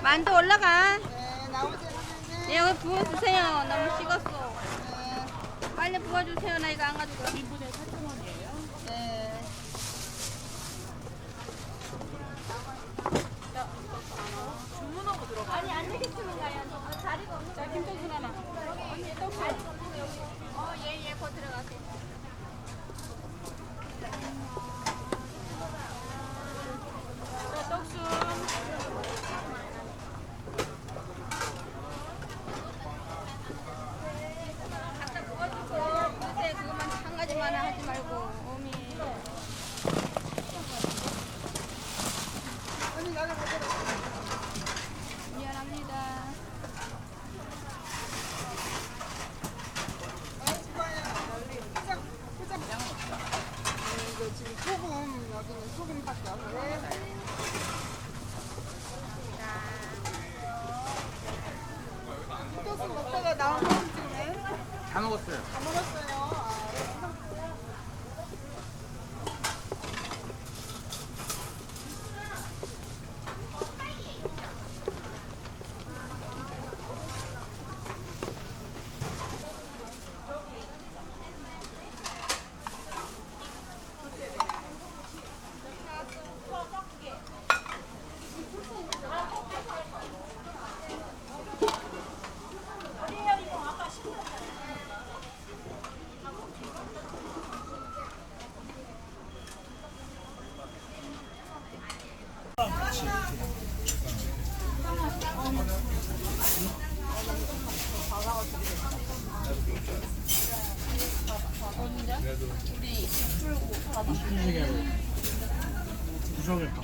만두 올라가. 네, 나오세요, 선생님. 예, 여기 부어주세요. 너무 식었어. 네. 빨리 부어주세요. 나 이거 안 가지고. 1인분에 4,000원이에요. 네. 주문하고 들어가. 아니, 안 되겠으면 가요. 자리가 없는 거. 김떡순 하나. 언니, 떡수. 예, 곧 들어가세요. 자, 떡순. 각자 부어주고. 그때 그것만 한 가지만 하지 말고. 어미. 언니, 나가 보자. 미안합니다. 이거 지금 소금, 여기는 소금밖에 없네. 떡수 먹다가 나온 소금 찍네. 다 먹었어요. 다 먹었어요. 아, 구석에 갖고.